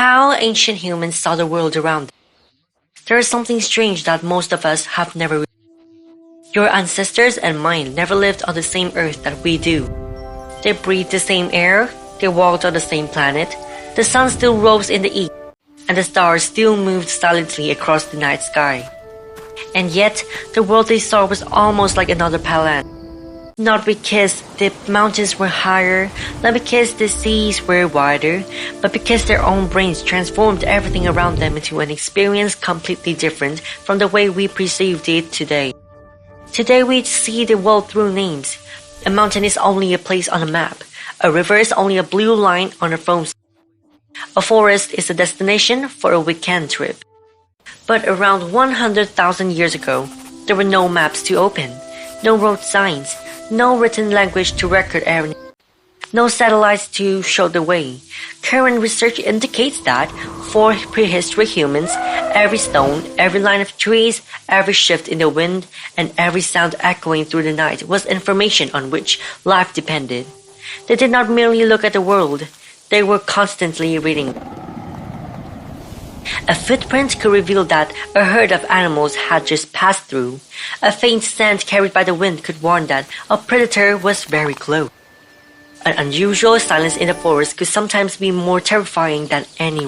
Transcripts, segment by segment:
how ancient humans saw the world around them. There is something strange that most of us have never realized. Your ancestors and mine never lived on the same earth that we do. They breathed the same air, they walked on the same planet, the sun still rose in the east, and the stars still moved silently across the night sky. And yet, the world they saw was almost like another planet. Not because the mountains were higher, not because the seas were wider, but because their own brains transformed everything around them into an experience completely different from the way we perceived it today. Today we see the world through names. A mountain is only a place on a map. A river is only a blue line on a phone. A forest is a destination for a weekend trip. But around 100,000 years ago, there were no maps to open, no road signs, no written language to record everything, no satellites to show the way. Current research indicates that for prehistoric humans, every stone, every line of trees, every shift in the wind, and every sound echoing through the night was information on which life depended. They did not merely look at the world, they were constantly reading. A footprint could reveal that a herd of animals had just passed through. A faint scent carried by the wind could warn that a predator was very close. An unusual silence in the forest could sometimes be more terrifying than any.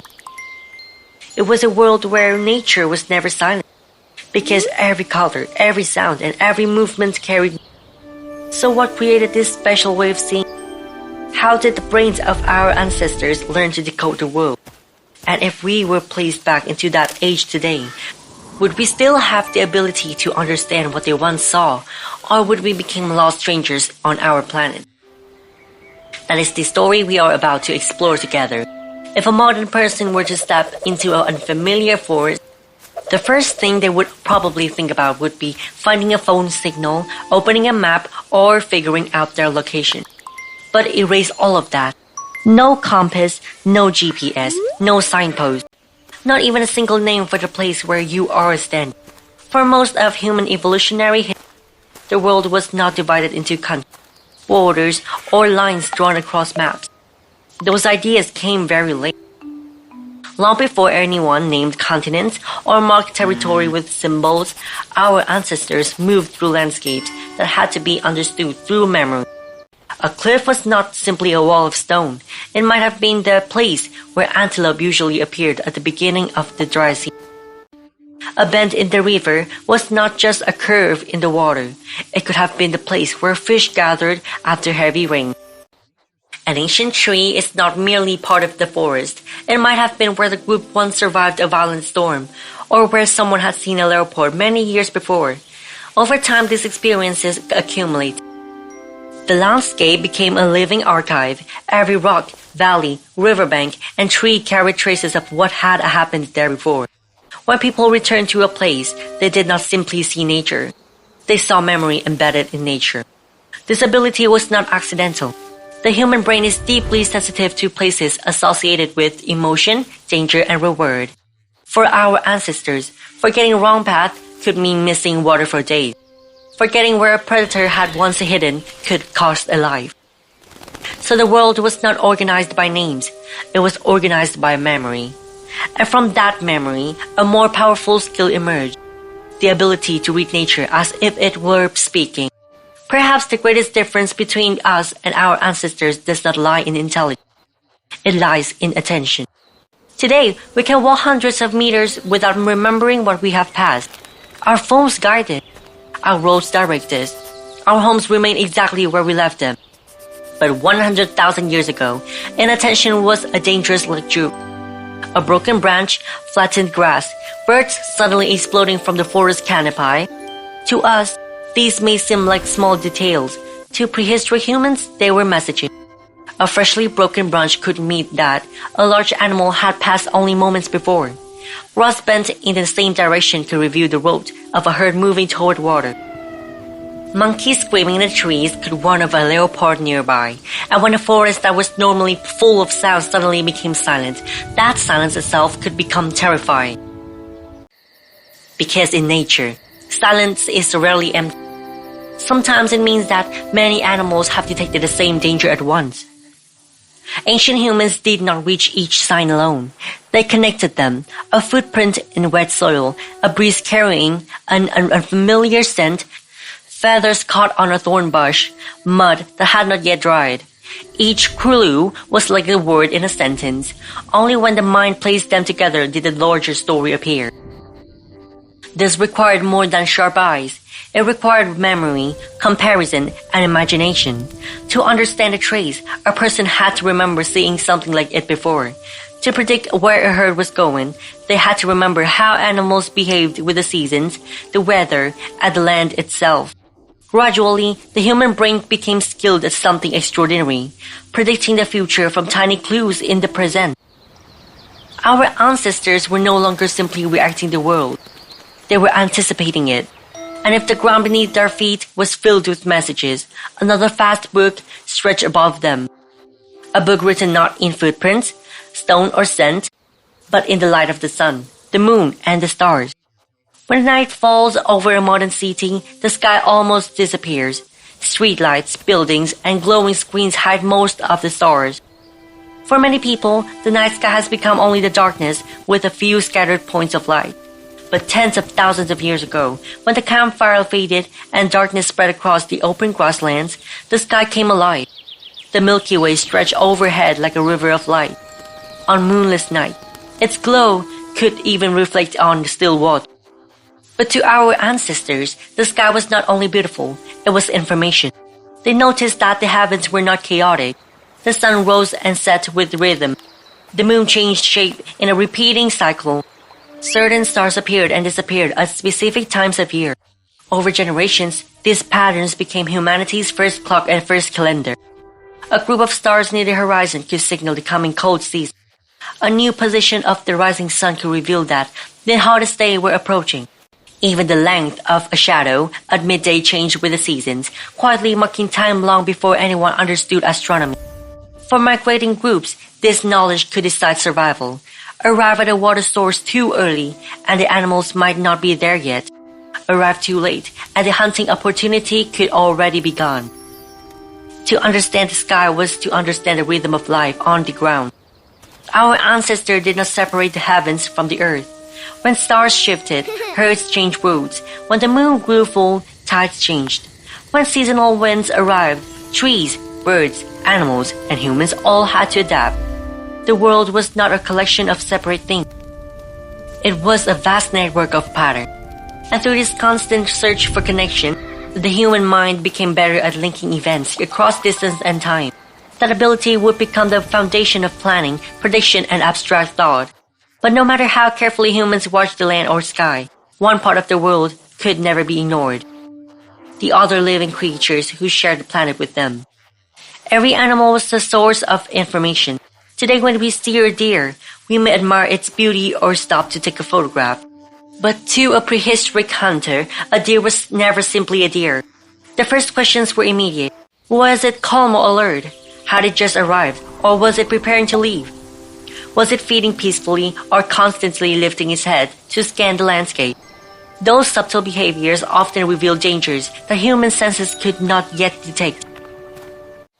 It was a world where nature was never silent, because every color, every sound, and every movement carried. So what created this special way of seeing? How did the brains of our ancestors learn to decode the world? And if we were placed back into that age today, would we still have the ability to understand what they once saw, or would we become lost strangers on our planet? That is the story we are about to explore together. If a modern person were to step into an unfamiliar forest, the first thing they would probably think about would be finding a phone signal, opening a map, or figuring out their location. But erase all of that. No compass, no GPS, no signpost. Not even a single name for the place where you are standing. For most of human evolutionary history, the world was not divided into countries, borders, or lines drawn across maps. Those ideas came very late. Long before anyone named continents or marked territory with symbols, our ancestors moved through landscapes that had to be understood through memory. A cliff was not simply a wall of stone. It might have been the place where antelope usually appeared at the beginning of the dry season. A bend in the river was not just a curve in the water. It could have been the place where fish gathered after heavy rain. An ancient tree is not merely part of the forest. It might have been where the group once survived a violent storm, or where someone had seen a leopard many years before. Over time, these experiences accumulate. The landscape became a living archive. Every rock, valley, riverbank, and tree carried traces of what had happened there before. When people returned to a place, they did not simply see nature. They saw memory embedded in nature. This ability was not accidental. The human brain is deeply sensitive to places associated with emotion, danger, and reward. For our ancestors, forgetting a wrong path could mean missing water for days. Forgetting where a predator had once hidden could cost a life. So the world was not organized by names, it was organized by memory. And from that memory, a more powerful skill emerged. The ability to read nature as if it were speaking. Perhaps the greatest difference between us and our ancestors does not lie in intelligence. It lies in attention. Today, we can walk hundreds of meters without remembering what we have passed. Our phones guide us. Our roads direct us. Our homes remain exactly where we left them. But 100,000 years ago, inattention was a dangerous luxury. A broken branch, flattened grass, birds suddenly exploding from the forest canopy. To us, these may seem like small details. To prehistoric humans, they were messages. A freshly broken branch could mean that a large animal had passed only moments before. Rocks bent in the same direction could reveal the road of a herd moving toward water. Monkeys screaming in the trees could warn of a leopard nearby, and when a forest that was normally full of sound suddenly became silent, that silence itself could become terrifying. Because in nature, silence is rarely empty. Sometimes it means that many animals have detected the same danger at once. Ancient humans did not reach each sign alone. They connected them. A footprint in wet soil, a breeze carrying an unfamiliar scent, feathers caught on a thorn bush, mud that had not yet dried. Each clue was like a word in a sentence. Only when the mind placed them together did the larger story appear. This required more than sharp eyes. It required memory, comparison, and imagination. To understand a trace, a person had to remember seeing something like it before. To predict where a herd was going, they had to remember how animals behaved with the seasons, the weather, and the land itself. Gradually, the human brain became skilled at something extraordinary, predicting the future from tiny clues in the present. Our ancestors were no longer simply reacting to the world. They were anticipating it. And if the ground beneath their feet was filled with messages, another vast book stretched above them. A book written not in footprints, stone or scent, but in the light of the sun, the moon, and the stars. When night falls over a modern city, the sky almost disappears. Streetlights, buildings, and glowing screens hide most of the stars. For many people, the night sky has become only the darkness with a few scattered points of light. But tens of thousands of years ago, when the campfire faded and darkness spread across the open grasslands, the sky came alive. The Milky Way stretched overhead like a river of light. On moonless night, its glow could even reflect on the still water. But to our ancestors, the sky was not only beautiful, it was information. They noticed that the heavens were not chaotic. The sun rose and set with rhythm. The moon changed shape in a repeating cycle. Certain stars appeared and disappeared at specific times of year. Over generations, these patterns became humanity's first clock and first calendar. A group of stars near the horizon could signal the coming cold season. A new position of the rising sun could reveal that the hottest day were approaching. Even the length of a shadow at midday changed with the seasons, quietly marking time long before anyone understood astronomy. For migrating groups, this knowledge could decide survival. Arrive at a water source too early, and the animals might not be there yet. Arrive too late, and the hunting opportunity could already be gone. To understand the sky was to understand the rhythm of life on the ground. Our ancestors did not separate the heavens from the earth. When stars shifted, herds changed routes. When the moon grew full, tides changed. When seasonal winds arrived, trees, birds, animals, and humans all had to adapt. The world was not a collection of separate things. It was a vast network of patterns. And through this constant search for connection, the human mind became better at linking events across distance and time. That ability would become the foundation of planning, prediction, and abstract thought. But no matter how carefully humans watched the land or sky, one part of the world could never be ignored. The other living creatures who shared the planet with them. Every animal was the source of information. Today when we see a deer, we may admire its beauty or stop to take a photograph. But to a prehistoric hunter, a deer was never simply a deer. The first questions were immediate. Was it calm or alert? Had it just arrived, or was it preparing to leave? Was it feeding peacefully or constantly lifting its head to scan the landscape? Those subtle behaviors often reveal dangers that human senses could not yet detect.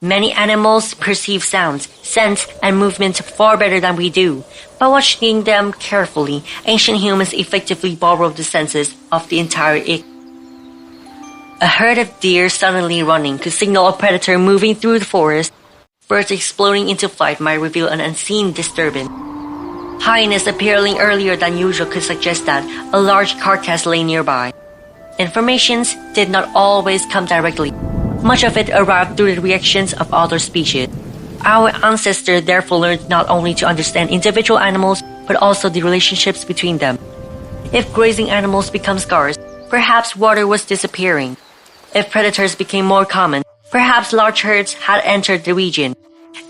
Many animals perceive sounds, scents, and movements far better than we do. By watching them carefully, ancient humans effectively borrowed the senses of the entire ecosystem. A herd of deer suddenly running could signal a predator moving through the forest. Birds exploding into flight might reveal an unseen disturbance. Hyenas appearing earlier than usual could suggest that a large carcass lay nearby. Informations did not always come directly. Much of it arrived through the reactions of other species. Our ancestors therefore learned not only to understand individual animals, but also the relationships between them. If grazing animals become scarce, perhaps water was disappearing. If predators became more common, perhaps large herds had entered the region.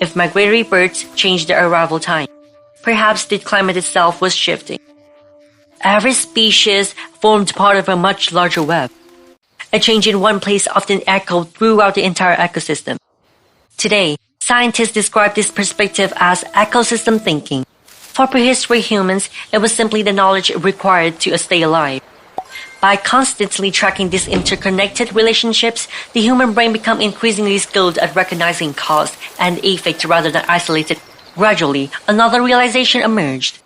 If migratory birds changed their arrival time, perhaps the climate itself was shifting. Every species formed part of a much larger web. A change in one place often echoed throughout the entire ecosystem. Today, scientists describe this perspective as ecosystem thinking. For prehistoric humans, it was simply the knowledge required to stay alive. By constantly tracking these interconnected relationships, the human brain became increasingly skilled at recognizing cause and effect rather than isolated. Gradually, another realization emerged.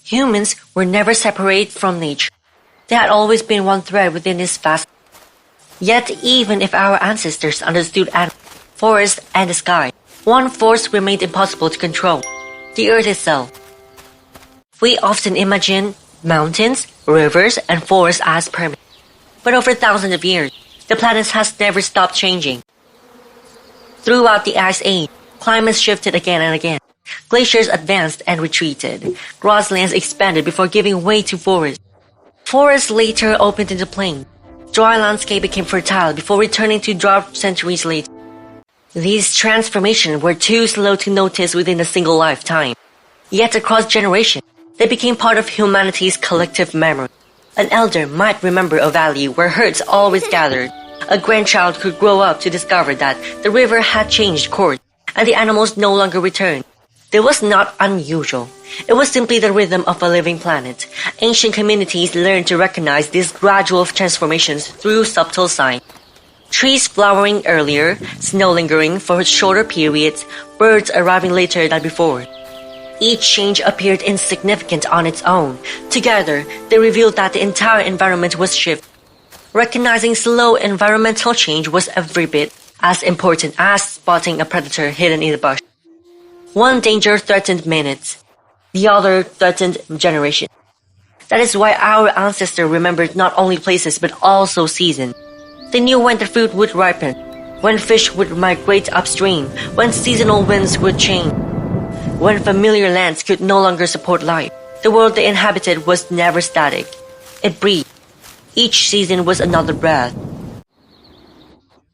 Humans were never separate from nature. They had always been one thread within this vast. Yet even if our ancestors understood animals, forest, and the sky, one force remained impossible to control: the earth itself. We often imagine mountains, rivers, and forests as permanent. But over thousands of years, the planet has never stopped changing. Throughout the Ice Age, climates shifted again and again. Glaciers advanced and retreated. Grasslands expanded before giving way to forests. Forests later opened into plains. Dry landscape became fertile before returning to drought centuries later. These transformations were too slow to notice within a single lifetime. Yet across generations, they became part of humanity's collective memory. An elder might remember a valley where herds always gathered. A grandchild could grow up to discover that the river had changed course and the animals no longer returned. This was not unusual. It was simply the rhythm of a living planet. Ancient communities learned to recognize these gradual transformations through subtle signs. Trees flowering earlier, snow lingering for shorter periods, birds arriving later than before. Each change appeared insignificant on its own. Together, they revealed that the entire environment was shifting. Recognizing slow environmental change was every bit as important as spotting a predator hidden in the bush. One danger threatened minutes, the other threatened generations. That is why our ancestors remembered not only places but also seasons. They knew when the fruit would ripen, when fish would migrate upstream, when seasonal winds would change, when familiar lands could no longer support life. The world they inhabited was never static. It breathed. Each season was another breath.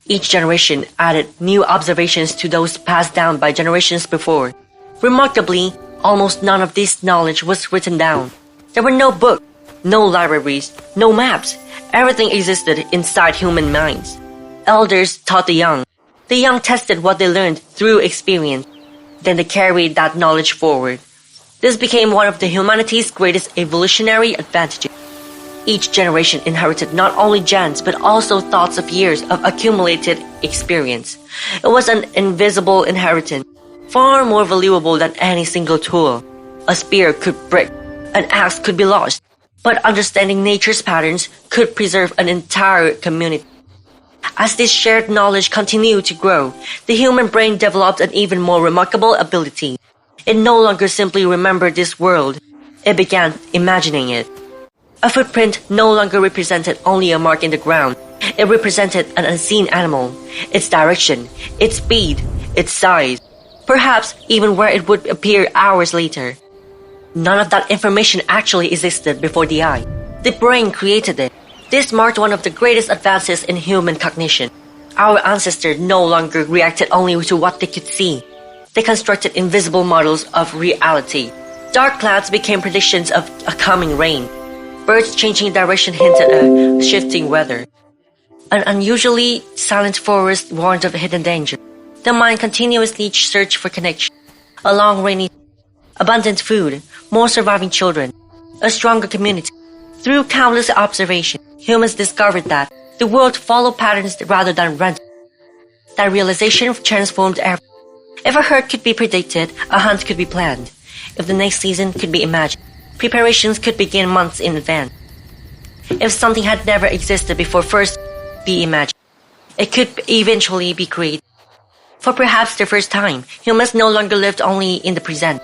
Each generation added new observations to those passed down by generations before. Remarkably, almost none of this knowledge was written down. There were no books, no libraries, no maps. Everything existed inside human minds. Elders taught the young. The young tested what they learned through experience. Then they carried that knowledge forward. This became one of the humanity's greatest evolutionary advantages. Each generation inherited not only genes but also thoughts of years of accumulated experience. It was an invisible inheritance, far more valuable than any single tool. A spear could break, an axe could be lost, but understanding nature's patterns could preserve an entire community. As this shared knowledge continued to grow, the human brain developed an even more remarkable ability. It no longer simply remembered this world, it began imagining it. A footprint no longer represented only a mark in the ground. It represented an unseen animal, its direction, its speed, its size, perhaps even where it would appear hours later. None of that information actually existed before the eye. The brain created it. This marked one of the greatest advances in human cognition. Our ancestors no longer reacted only to what they could see. They constructed invisible models of reality. Dark clouds became predictions of a coming rain. Birds changing direction hinted at shifting weather. An unusually silent forest warned of hidden danger. The mind continuously searched for connection. A long rainy, abundant food, more surviving children, a stronger community. Through countless observations, humans discovered that the world followed patterns rather than random. That realization transformed everything. If a herd could be predicted, a hunt could be planned. If the next season could be imagined, preparations could begin months in advance. If something had never existed before first be imagined, it could eventually be created. For perhaps the first time, humans no longer lived only in the present.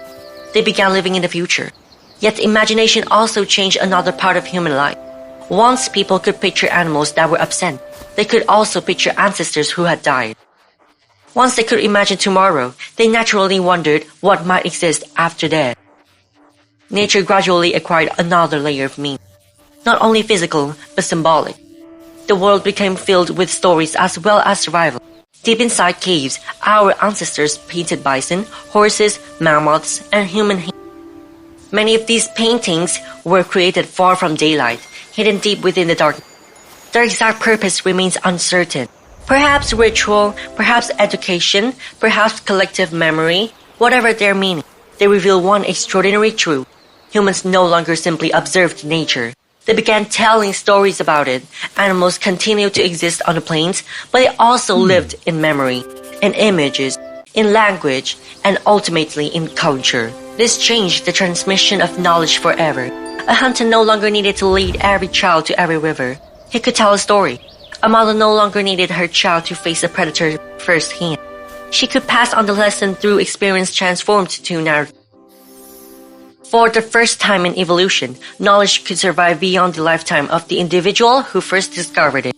They began living in the future. Yet imagination also changed another part of human life. Once people could picture animals that were absent, they could also picture ancestors who had died. Once they could imagine tomorrow, they naturally wondered what might exist after death. Nature gradually acquired another layer of meaning, not only physical, but symbolic. The world became filled with stories as well as survival. Deep inside caves, our ancestors painted bison, horses, mammoths, and human hands. Many of these paintings were created far from daylight, hidden deep within the darkness. Their exact purpose remains uncertain. Perhaps ritual, perhaps education, perhaps collective memory. Whatever their meaning, they reveal one extraordinary truth. Humans no longer simply observed nature. They began telling stories about it. Animals continued to exist on the plains, but they also lived in memory, in images, in language, and ultimately in culture. This changed the transmission of knowledge forever. A hunter no longer needed to lead every child to every river. He could tell a story. A mother no longer needed her child to face a predator firsthand. She could pass on the lesson through experience transformed to narrative. For the first time in evolution, knowledge could survive beyond the lifetime of the individual who first discovered it.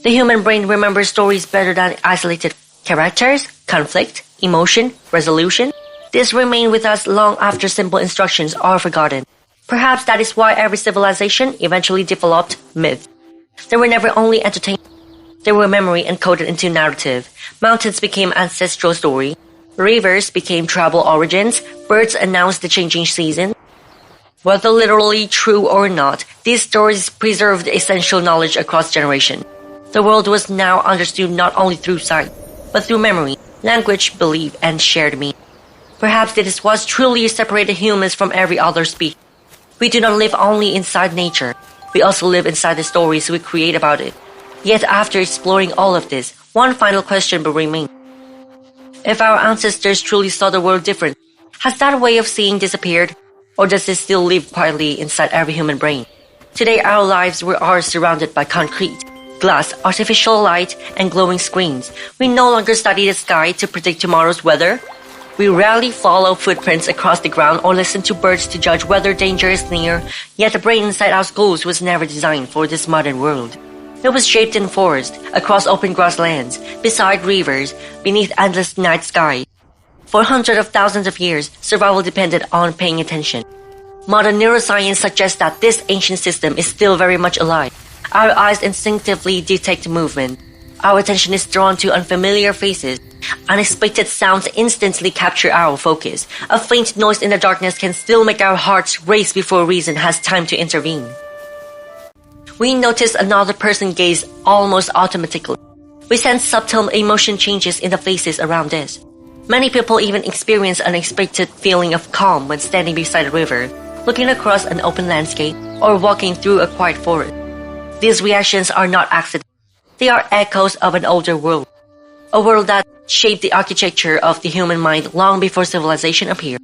The human brain remembers stories better than isolated characters, conflict, emotion, resolution. These remain with us long after simple instructions are forgotten. Perhaps that is why every civilization eventually developed myths. They were never only entertainment. They were memory encoded into narrative. Mountains became ancestral story. Rivers became tribal origins. Birds announced the changing season. Whether literally true or not, these stories preserved essential knowledge across generations. The world was now understood not only through sight, but through memory, language, belief, and shared meaning. Perhaps this is what truly separated humans from every other species. We do not live only inside nature. We also live inside the stories we create about it. Yet after exploring all of this, one final question will remain. If our ancestors truly saw the world different, has that way of seeing disappeared? Or does it still live quietly inside every human brain? Today our lives are surrounded by concrete, glass, artificial light, and glowing screens. We no longer study the sky to predict tomorrow's weather. We rarely follow footprints across the ground or listen to birds to judge whether danger is near, yet the brain inside our skulls was never designed for this modern world. It was shaped in forests, across open grasslands, beside rivers, beneath endless night skies. For hundreds of thousands of years, survival depended on paying attention. Modern neuroscience suggests that this ancient system is still very much alive. Our eyes instinctively detect movement. Our attention is drawn to unfamiliar faces. Unexpected sounds instantly capture our focus. A faint noise in the darkness can still make our hearts race before reason has time to intervene. We notice another person's gaze almost automatically. We sense subtle emotion changes in the faces around us. Many people even experience an unexpected feeling of calm when standing beside a river, looking across an open landscape, or walking through a quiet forest. These reactions are not accidents. They are echoes of an older world. A world that shaped the architecture of the human mind long before civilization appeared.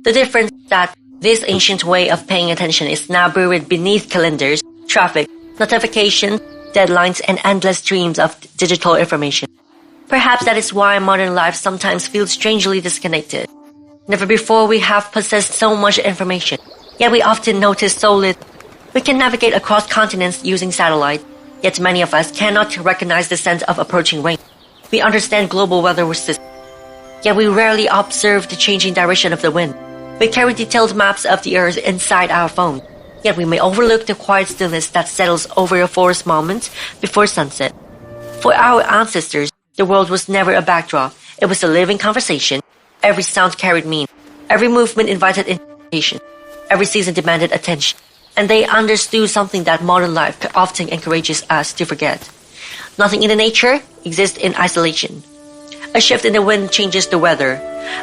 The difference is that this ancient way of paying attention is now buried beneath calendars, traffic, notifications, deadlines, and endless streams of digital information. Perhaps that is why modern life sometimes feels strangely disconnected. Never before we have possessed so much information, yet we often notice so little. We can navigate across continents using satellites, yet many of us cannot recognize the scent of approaching rain. We understand global weather systems, yet we rarely observe the changing direction of the wind. We carry detailed maps of the earth inside our phone, yet we may overlook the quiet stillness that settles over a forest moment before sunset. For our ancestors, the world was never a backdrop. It was a living conversation. Every sound carried meaning. Every movement invited interpretation. Every season demanded attention. And they understood something that modern life often encourages us to forget. Nothing in the nature exists in isolation. A shift in the wind changes the weather.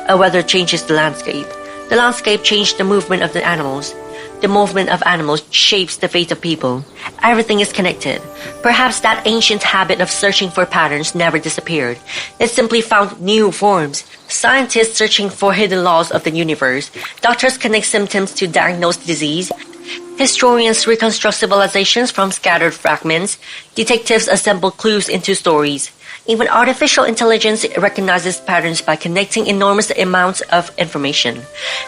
A weather changes the landscape. The landscape changed the movement of the animals. The movement of animals shapes the fate of people. Everything is connected. Perhaps that ancient habit of searching for patterns never disappeared. It simply found new forms. Scientists searching for hidden laws of the universe. Doctors connect symptoms to diagnose disease. Historians reconstruct civilizations from scattered fragments. Detectives assemble clues into stories. Even artificial intelligence recognizes patterns by connecting enormous amounts of information.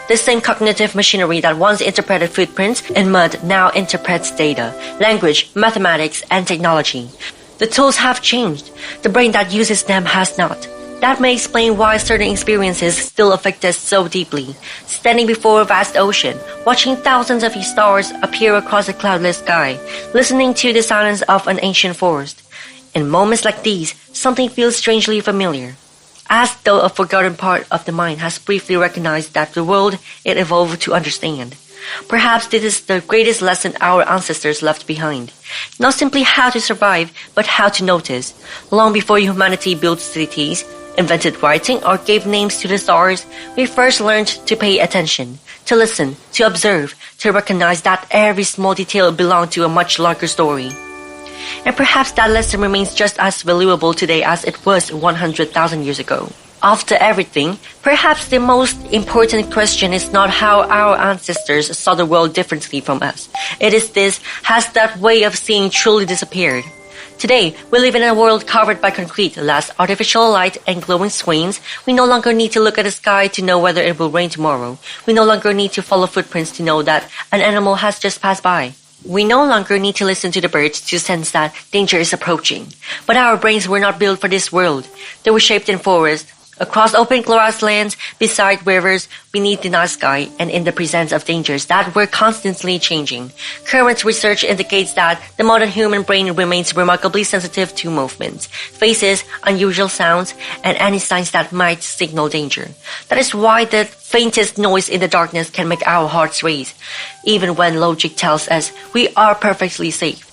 The same cognitive machinery that once interpreted footprints in mud now interprets data, language, mathematics, and technology. The tools have changed. The brain that uses them has not. That may explain why certain experiences still affect us so deeply. Standing before a vast ocean, watching thousands of stars appear across a cloudless sky, listening to the silence of an ancient forest. In moments like these, something feels strangely familiar, as though a forgotten part of the mind has briefly recognized that the world it evolved to understand. Perhaps this is the greatest lesson our ancestors left behind. Not simply how to survive, but how to notice. Long before humanity built cities, invented writing, or gave names to the stars, we first learned to pay attention, to listen, to observe, to recognize that every small detail belonged to a much larger story. And perhaps that lesson remains just as valuable today as it was 100,000 years ago. After everything, perhaps the most important question is not how our ancestors saw the world differently from us. It is this: has that way of seeing truly disappeared? Today, we live in a world covered by concrete, less artificial light and glowing screens. We no longer need to look at the sky to know whether it will rain tomorrow. We no longer need to follow footprints to know that an animal has just passed by. We no longer need to listen to the birds to sense that danger is approaching. But our brains were not built for this world. They were shaped in forests, across open grasslands, beside rivers, beneath the night sky, and in the presence of dangers that were constantly changing. Current research indicates that the modern human brain remains remarkably sensitive to movements, faces, unusual sounds, and any signs that might signal danger. That is why the faintest noise in the darkness can make our hearts race, even when logic tells us we are perfectly safe.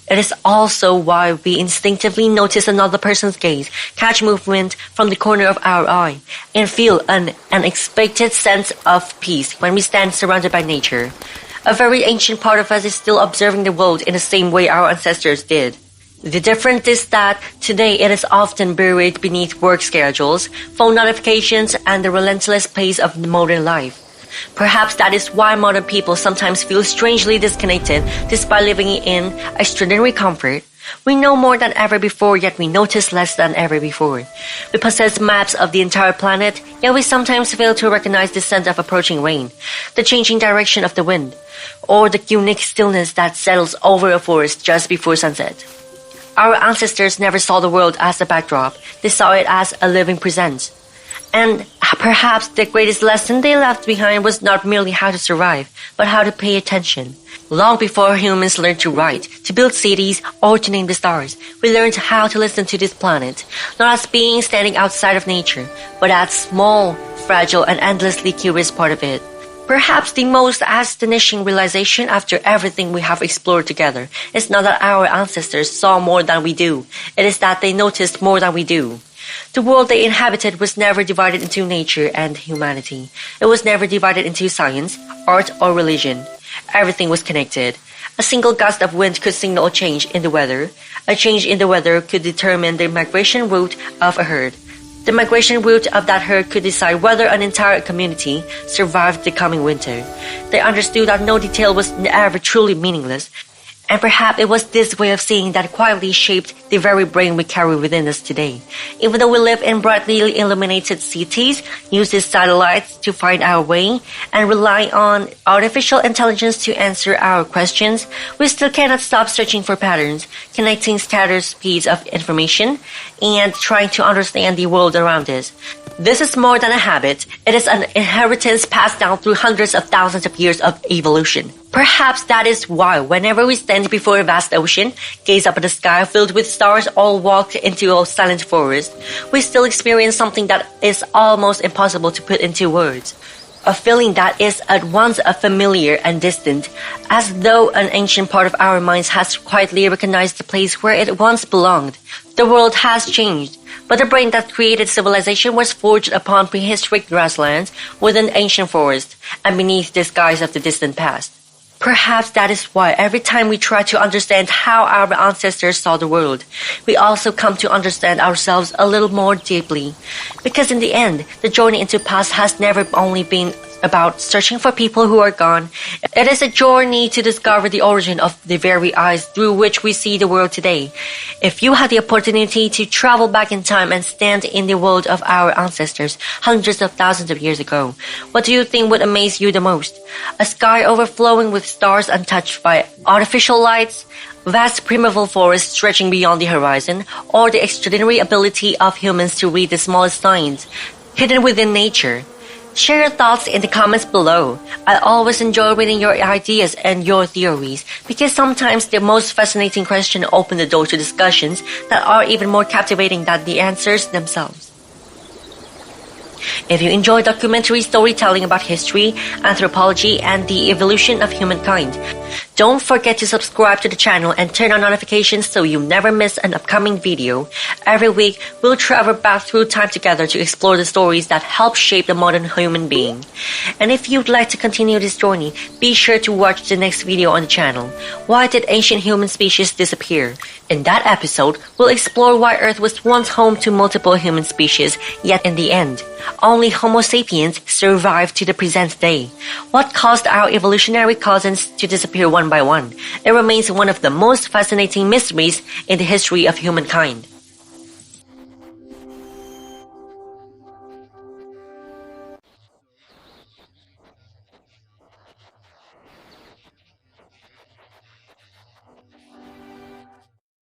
It is also why we instinctively notice another person's gaze, catch movement from the corner of our eye, and feel an unexpected sense of peace when we stand surrounded by nature. A very ancient part of us is still observing the world in the same way our ancestors did. The difference is that today it is often buried beneath work schedules, phone notifications, and the relentless pace of modern life. Perhaps that is why modern people sometimes feel strangely disconnected despite living in extraordinary comfort. We know more than ever before, yet we notice less than ever before. We possess maps of the entire planet, yet we sometimes fail to recognize the scent of approaching rain, the changing direction of the wind, or the unique stillness that settles over a forest just before sunset. Our ancestors never saw the world as a backdrop. They saw it as a living presence. And perhaps the greatest lesson they left behind was not merely how to survive, but how to pay attention. Long before humans learned to write, to build cities, or to name the stars, we learned how to listen to this planet, not as beings standing outside of nature, but as small, fragile, and endlessly curious part of it. Perhaps the most astonishing realization after everything we have explored together is not that our ancestors saw more than we do, it is that they noticed more than we do. The world they inhabited was never divided into nature and humanity. It was never divided into science, art, or religion. Everything was connected. A single gust of wind could signal a change in the weather. A change in the weather could determine the migration route of a herd. The migration route of that herd could decide whether an entire community survived the coming winter. They understood that no detail was ever truly meaningless. And perhaps it was this way of seeing that quietly shaped the very brain we carry within us today. Even though we live in brightly illuminated cities, use satellites to find our way, and rely on artificial intelligence to answer our questions, we still cannot stop searching for patterns, connecting scattered speeds of information, and trying to understand the world around us. This is more than a habit. It is an inheritance passed down through hundreds of thousands of years of evolution. Perhaps that is why whenever we stand before a vast ocean, gaze up at the sky filled with stars, or walk into a silent forest, we still experience something that is almost impossible to put into words. A feeling that is at once familiar and distant, as though an ancient part of our minds has quietly recognized the place where it once belonged. The world has changed, but the brain that created civilization was forged upon prehistoric grasslands within ancient forests and beneath the skies of the distant past. Perhaps that is why every time we try to understand how our ancestors saw the world, we also come to understand ourselves a little more deeply. Because in the end, the journey into past has never only been about searching for people who are gone. It is a journey to discover the origin of the very eyes through which we see the world today. If you had the opportunity to travel back in time and stand in the world of our ancestors hundreds of thousands of years ago, what do you think would amaze you the most? A sky overflowing with stars untouched by artificial lights, vast primeval forests stretching beyond the horizon, or the extraordinary ability of humans to read the smallest signs hidden within nature? Share your thoughts in the comments below. I always enjoy reading your ideas and your theories because sometimes the most fascinating questions open the door to discussions that are even more captivating than the answers themselves. If you enjoy documentary storytelling about history, anthropology, and the evolution of humankind, Don't forget to subscribe to the channel and turn on notifications so you never miss an upcoming video. Every week, we'll travel back through time together to explore the stories that help shape the modern human being. And if you'd like to continue this journey, be sure to watch the next video on the channel. Why did ancient human species disappear? In that episode, we'll explore why Earth was once home to multiple human species, yet in the end, only Homo sapiens survived to the present day. What caused our evolutionary cousins to disappear one by one? It remains one of the most fascinating mysteries in the history of humankind.